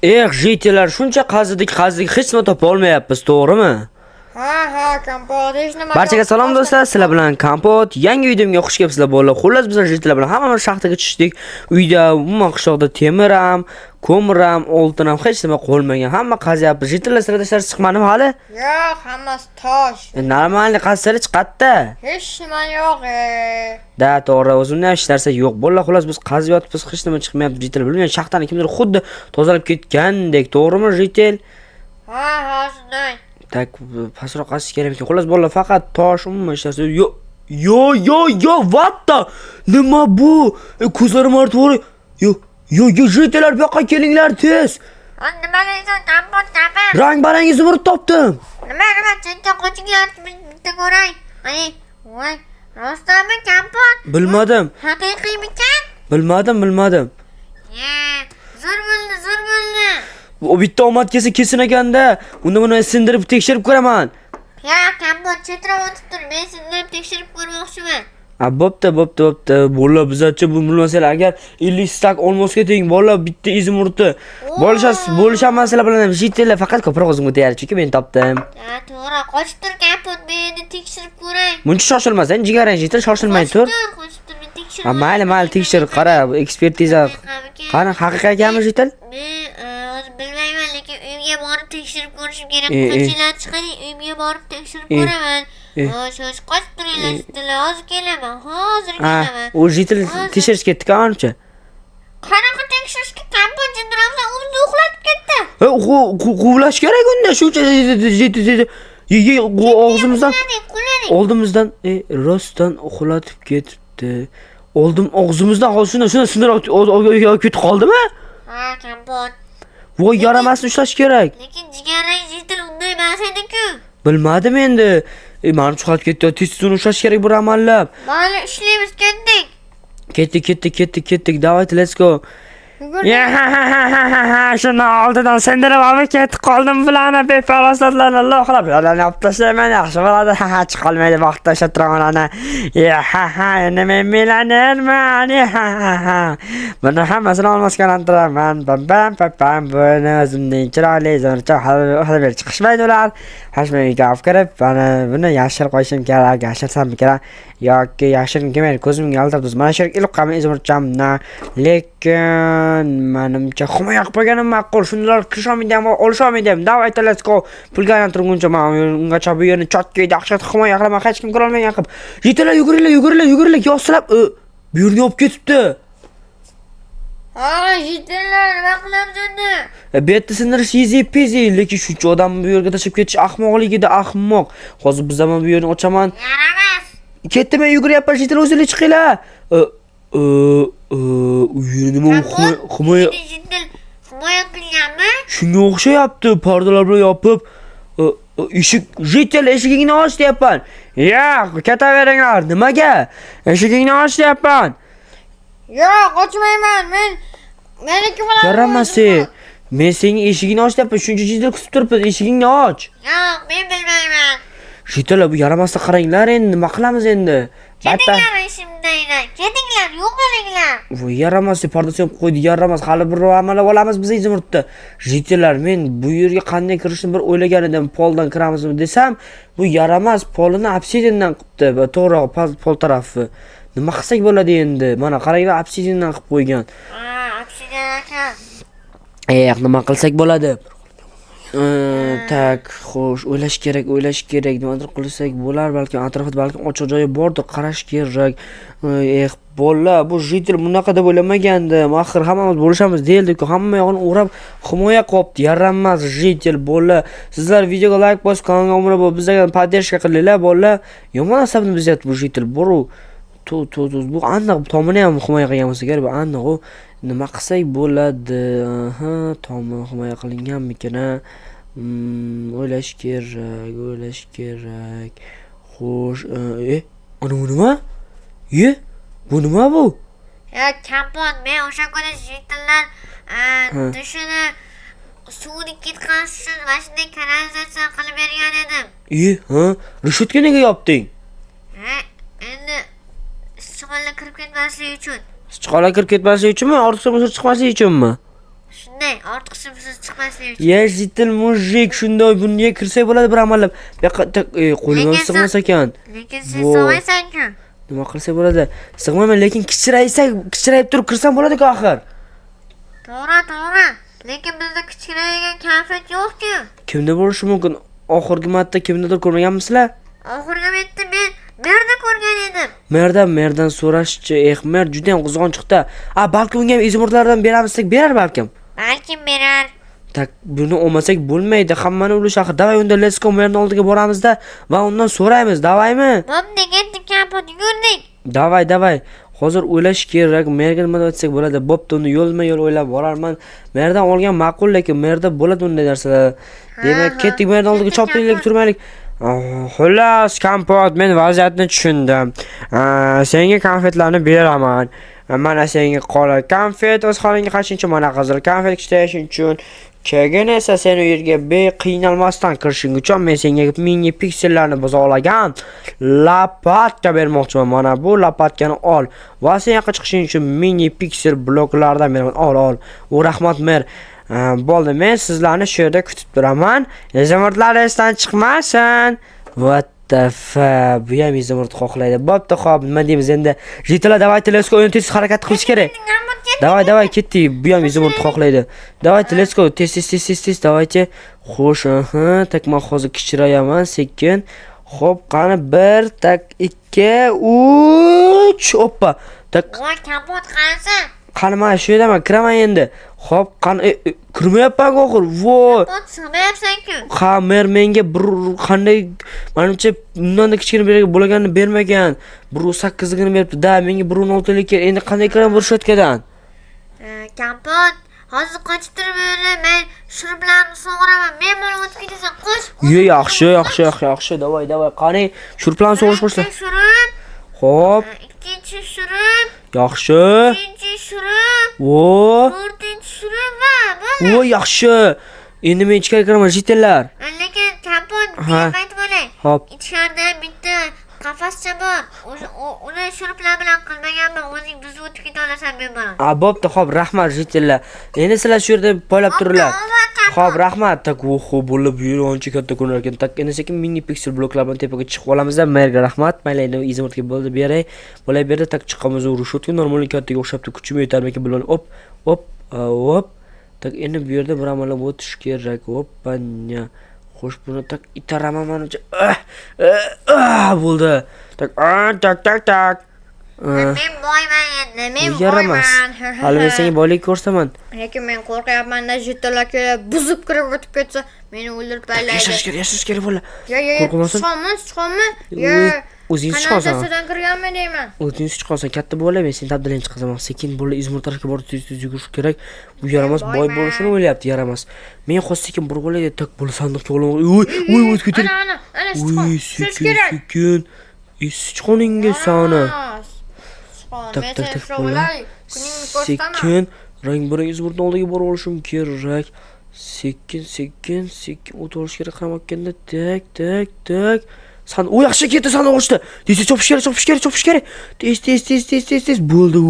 Jitelar shuncha qazidik, hech nima topa olmayapmiz, to'g'rimi? Ha, kompot, hech nima. Barchaga salom do'stlar, sizlar bilan Kompot. Yangi videomga xush kelibsizlar bolalar. Xullas bizlar jitlar bilan hammamiz shaxtaga tushdik. Uyda, umuman qishloqda temir ham, ko'mir ham, oltin ham hech nima qolmagan. Hamma qazyapmiz. Jitlar sirdoshlar chiqmadimi hali? Yo'q, hammasi tosh. Normalniy qazsari chiqadi-da. Hech nima yo'q. Da, to'g'ri, o'zimda hech narsa yo'q. Bolalar, xullas biz qazyapmiz, hech nima chiqmayapti. Jitlar bilmayman, shaxtani kimdir xuddi tozalab ketgandek, to'g'rimi, jitel? Ha, shunday. Tak pastroq qasish kerak ekan. Xullas bolalar faqat tosh umuman hech narsa yo'q. Yo, what the? Nima bu? Ko'zlarim ortib o'ray. Yo, jitelar bu yoqqa kelinglar tez. Nima deysan, kompot tapa? Rang barangizni bir topdim. Nima, chinta qo'chinglar bitta ko'ray. Ay, voy, rostami kompot? Bilmadim. Haqiqiymikan? Bilmadim. Zo'r bo'ldi. O bitta omad kelsa kesin ekanda. Unda buni sindirib tekshirib ko'raman. Ya, kompot chetrab o'tibdir. Men sindirib tekshirib ko'rmoqchiman. Bo'pti. Bolalar bizatcha bu bilmasanglar agar 50 stak olmosga teng bolalar bitta izmurti. Bo'lishamiz sizlar bilan jitelar faqat ko'proq o'zimga tegadi chunki men topdim. Ha, to'g'ri, qochib tur kompot, meni tekshirib ko'ray. Buncha shoshilmasang, jigarang jitel shoshilmay tur. Qochib tur, men tekshirib. Mayli tekshir, qara, ekspertiza. Qani haqiqiy ekanmi jitel? Men hozir bilmayman, lekin uyga borib tekshirib ko'rishim kerak. Qo'shnilar chiqadi, uyga borib tekshirib ko'raman. Shosh qochib turinglar, jitlar, hozir kelaman. U jitel tekshirish ketdi-ku ancha. Qanaqa tekshirishga kompot jindiramsa, o'zi uxlab ketdi. Quvlash kerak unda, shuncha og'zimizdan oldimizdan rostdan uxlatib ketibdi. Og'zimizdan shuni sindirib ketib qoldimi? Ha, kompot. Voy, yaramasini ushlash kerak. Lekin jigarrang jitel unday emas edi-ku. Bilmadim endi. Meni chiqarib ketdi. Tez uni ushlash kerak bir amallab. Mayli, ishlaymiz, ketdik. Ketdik. Давайте, let's go. Shuni oldidan sindirib olib ketib qoldim bularni befarosatlarni loqlab. Ularni olib tashlayman, yaxshi bo'ladi. Chiqa olmaydi vaqtda ushlab turaman ana. Endi men millionerman. Buni hammasini olmasga olantiraman. Bam. Buni o'zimning chiroyli zo'rcha hali chiqishmaydi ular. Hashmaga gap kirib, buni yashirib qo'yishim kerak, yashirsam kerak yoki yashirib kelmaydi, ko'zimga aldirdi. Mana shu ilk qami izmirchamna, lekin menimcha himoya qilib qo'yganim ma'qul. Shunlar kirisholmaydi, olisholmaydi. Давайте, let's go. Pulga turguncha men ungacha bu yerni chotga dahshat himoya qilaman, hech kim ko'rolmagan qilib. Yetalar, yuguringlar, yo'qsilab bu yerni olib ketibdi. Jitellar, nima qilamsizda? Bu yerda sindirish easy peasy, lekin shuncha odamni bu yerga tashlab ketish ahmoqligida ahmoq. Hozir biz ham bu yerni ochaman. Yaramas. Ketdim, men yuguryapman, jitel o'zinglar chiqinglar. U yerni nima himoya qilganmi? Shunga o'xshayapti, pardalar bilan yopib. Eshigingni och deyapman. Yo'q, ketaveringlar. Nimaga? Eshigingni och deyapman. Yo'q, ochmayman. Meniki bilan. Yaramasi. Men senga eshigingni och deyapman. Shuncha jitel kutib turibmiz. Eshigingni och. Yo'q, men bilmayman. Jitelar, bu yaramasda qaranglar endi, nima qilamiz endi? Ketinglar ishimdaylar. Ketinglar, yo'q bo'linglar. Voy, yaramasi, pardasi ham qo'ydi, yaramas. Hali bir amallab olamiz biz izmirtda. Jitelar, men bu yerga qanday kirishni bir o'ylagan edim. Poldan kiramizmi desam, bu yaramas, polini obsidiandan qilibdi. To'g'ri, pol tarafi. Nima qilsak bo'ladi endi? Mana qaranglar, obsidiandan qilib qo'ygan. Obsidian ekan. Nima qilsak bo'ladi? Tak, xo'sh, o'ylash kerak. Nimadir qilsak bo'lar, balki atrofda ochiq joyi bordir, qarash kerak. Bolalar, bu jitel bunaqa deb o'ylamagandim. Axir hammamiz bo'lishamiz deyildi-ku, hamma yog'ini o'rab himoya qilibdi. Yaramas jitel bolalar. Sizlar videoga like bosib, kanalga obuna bo'lib, bizga podдержка qilinglar bolalar. Yomon asabni bizyapti bu jitel. Bu aniq tomini ham himoya qilgan bo'lsa kerak, bu aniq u. Nima qilsak bo'ladi? Tomini himoya qilinganmikin? O'ylash kerak. Xo'sh, ana bu nima? Bu nima bu? Kompot, men o'sha kuni jitellar dushini suvni ketqanish uchun mana shunday kanalizatsiya qilib bergan edim. Rishotka nega yopding? Endi sichqonlar kirib ketmasligi uchun. Sichqonlar kirib ketmasligi uchunmi? Ortiqcha chiqmasligi uchunmi? shunday ortiqchasiz chiqmasligi uchun. Ya jitil mujik shunday bunga kirsak bo'ladi bir amallab. Bu yoqqa qo'limga sig'mas ekan. Lekin sen sig'maysan-ku. Nima qilsak bo'ladi? Sig'mayman, lekin kichrayib turib kirsam bo'ladi-ku axir. To'g'ri. Lekin bizda kichkinagan konfet yo'q-ku. Kimda bo'lishi mumkin? Oxirgi marta kimnidir ko'rmaganmisizlar? Oxirgi marta men merda ko'rgan edim. Merdan so'rashchi, mer juda ham qizg'onchiqda. Balki unga ham izmurtlardan beramiz, berar balkim. Balkim berar. Tak buni olmasak bo'lmaydi. Hammani ulush axir. Davay unda let's go merning oldiga boramizda va undan so'raymiz, davaymi? Bo'pti, ketdik, kompot yugurdik. Davay. Hozir o'ylash kerak. Merga nima aytsak bo'ladi? Bo'pti, uni yo'l o'ylab borarman. Merdan olgan ma'qul, lekin merda bo'ladi unday narsalar. Demak, ketdik merdan oldiga choptirib turmaylik. Xullas, kompot, men vaziyatni tushundim. Senga konfetlarni beraman. Mana senga qora konfet, o'z holingga qachincha mana qizil konfet ishlashing uchun. Keyin esa sen u yerga qiynalmasdan kirishing uchun men senga mini piksellarni bozolagan lopatka bermoqchiman. Mana bu lopatkani ol. Va sen yoqqa chiqishing uchun mini piksel bloklardan beraman. Ol. U rahmat mer. Bo'ldi, men sizlarni shu yerda kutib turaman. Izimurtlar esdan chiqmasin. What the fuck? Bu ham izimurt xohlaydi. Bo'pti, xo'p, nima deymiz endi? Jitala, davay, let's go. Tez harakat qilish kerak. Davay, ketdik. Bu ham izimurt xohlaydi. Davay, let's go. Tez, davaychi. Xo'sh, tak men hozir kichirayaman, sekin. Xo'p, qani 1, tak 2, 3. Hoppa. Tak. Voy, kompot qarasa. Qani men shu yerdaman, kiraman endi. Xo'p, qani kirmayapman oxir. Voy. Kompot sig'mayapsan-ku. Mer menga bir qanday menimcha undan kichkina bo'lganini bermagan. 1.8ligini beribdi. Da, menga 1.16lik kerak. Endi qanday kiraman bir shotkadan? Kompot, hozir qochib turib men shuruplarni sug'uraman. Men mana o'tib ketasan, qo'sh. Yaxshi. Davay. Qani shuruplarni sug'urish boshla. Shurup. Xo'p. Ikkinchi shurup. Yaxshi. Uchinchi shurup. To'rtinchi shurup va bo'ldi. Voy, yaxshi. Endi men ichkariga kiraman, jitellar. Lekin kompot, men aytib olay. Hop. Ichkarida bitta qafascha bor. Uni shuruplar bilan qilmaganman. O'zing buzib o'tib keta olasan men bilan. Bo'pti, xo'p, rahmat jitellar. Endi sizlar shu yerda poylab turinglar. Xo'p, rahmat. Tak, bo'lib yur, ancha katta ko'rinar ekan. Tak, endi sekin mini piksel bloklar bilan tepaga chiqib olamiz-da. Merga rahmat. Mayli, endi izimurtga bo'ldi beray. Bo'lay berdi, tak chiqamiz. Urushotga normal kattaga o'xshabdi. Kuchim yetarmikan bilmayman. Hop. Tak, endi bu yerda bir amallab o'tish kerak. Hoppanya. Xo'sh, buni tak itaraman menimcha. Bo'ldi. Tak. Men boyman endi, men Yaramas. Hali men senga boylik ko'rsaman. Lekin men qo'rqyapman-da, jitala kelib buzib kirib o'tib ketsa, meni o'ldirib tashlaydi. Yashash kerak bo'la. Qo'rqmaysan? Sichqonmi? O'zing chiqasan. Qanaqasidan kirganmi deyman. O'zing chiqasan, katta bo'la, men seni tabdalan chiqazaman. Sekin bo'la izmurtarga borib tez yugurish kerak. Bu yaramas boy bo'lishini o'ylayapti, yaramas. Men hozir sekin bir bo'laydi, tak bo'la sandiqqa olaman. Voy, o'tib ketdi. Ana, sichqon. Sekin. Sichqoningga soni. Tak. Bo'la. Sekin rang-barang izmurtning oldiga borib olishim kerak. Sekin o'tib olish kerak qaramakanda. Tak. Yaxshi ketdi, sandiq ochdi. Tez chopish kerak. Tez. Bo'ldi.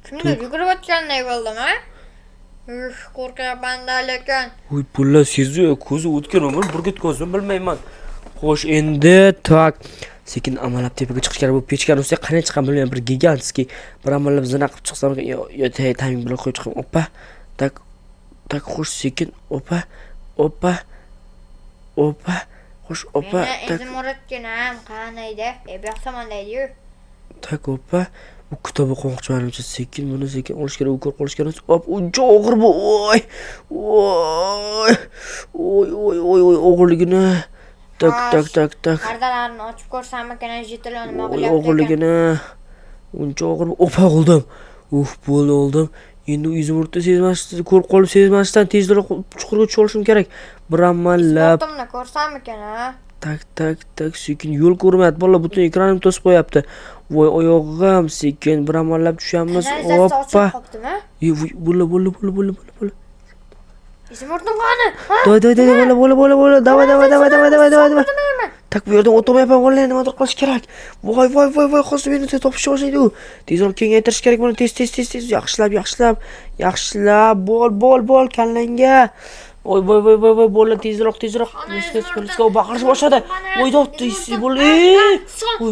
Kimdir yugurib o'tganday bo'ldim-a? Qo'rqyapman-da lekin. Voy, pulla sezdi, ko'zi o'tganmi? Bir ketganmi bilmayman. Xo'sh, endi tak. Sekin amalab tepaga chiqish kerak. Bu pechkani ustiga qanday chiqam bilmayman. Bir gigantskiy bir amalab zina qilib chiqsam, yo timing bilan qo'yib chiqam. Oppa. Tak, xo'sh, sekin. Oppa. Xo'sh, oppa. Tak. Izimurtginam qanaydi? Bu yoqda mandaydi-yu. Tak, oppa. Bu kitobi qo'ng'ish menimcha sekin buni sekin olish kerak, u ko'rib qolish kerak. Hop, uncha og'ir bu. Voy, og'irligini. Tak. Pardalarni ochib ko'rsammikan, jitala nima qilyapti? Og'irligini. Uncha og'ir. Oppa, oldim. Bo'ldim. Endi izimurtni sezmasdan, ko'rib qolib sezmasdan tezroq chuqurga tushib olishim kerak. Bir amallab. Fotomni ko'rsammikan-a? Tak, sekin yo'l ko'rmayapti. Bola butun ekranimni to'sib qo'yapti. Voy, oyog'im sekin bir amallab tushamiz. Hoppa. Bo'la. Izimurtning qani? Davay. Davay. Tak bu yerdan o'tolmayapman, vallahi nimadir qilish kerak. Voy, hozir meni topishga boshlaydi u. Tezroq kengaytirish kerak buni, tez, yaxshilab, bol kallangga. Voy, bo'ldi, tezroq. Polisga baqirish boshladi. Voy, dotdisi bo'ldi. Son,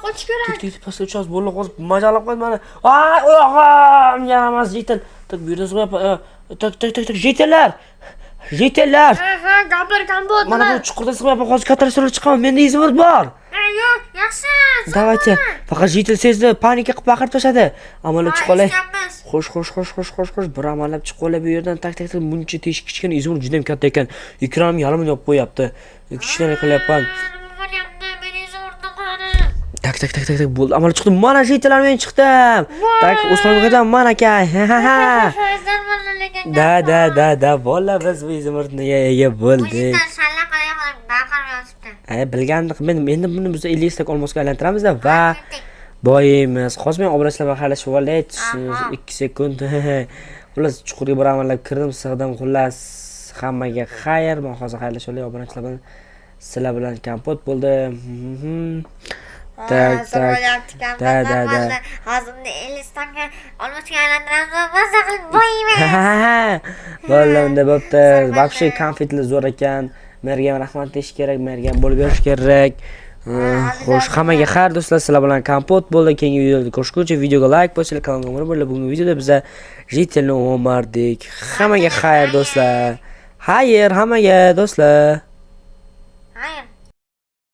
qochish kerak. Tik, pastga uchamiz, bo'ldi, hozir majalab qo'ydi meni. Oyog'im yaramas, jetil. Tak bu yerdan so'yapman. Tak, jetellar. Gapir kompot. Mana bu chuqurda sig'mayapman, hozir katalistlar chiqaman. Menda izimiz bor. Yo'q, yaxshi. Давайте. Faqat jetel sezdi, panika qilib baqirib tashladi. Amallab chiqolay. Xo'sh. Bir amallab chiqolay bu yerdan tak buncha teshik kichkina izim juda ham katta ekan. Ekranimni yarmini yopib qo'yapti. Kichkina qilyapman. Tak bo'ldi. Amal chiqdim. Mana jetellar men chiqdim. Tak, O'smonxondan mana aka. Da. Bola biz bu izimni ega bo'ldik. Bilgandik. Men endi buni biz 50 stak olmosga aylantiramizda va boyimiz. Hozir men obunachilarga xayrlashib olay. 2 sekund. Xullas chuqurga bir amallab kirdim, sig'dim. Xullas hammaga xayr. Men hozir xayrlashib olay obunachilar bilan. Sizlar bilan kompot bo'ldi. Tak. Hozirda 50 stakka olmosga aylantiramiz. Maza qilib boyiyman. Bo'ldi, unda bo'pti. Вообще konfetlar zo'r ekan. Merga rahmat deyish kerak, merga bo'lib berish kerak. Xo'sh, hammaga xayr do'stlar, sizlar bilan kompot bo'ldi. Keyingi videoda ko'rishguncha videoga like bosinglar, kanalga obuna bo'linglar. Bugungi videoda biza jetelni o'mardik. Hammaga xayr do'stlar. Xayr hammaga do'stlar.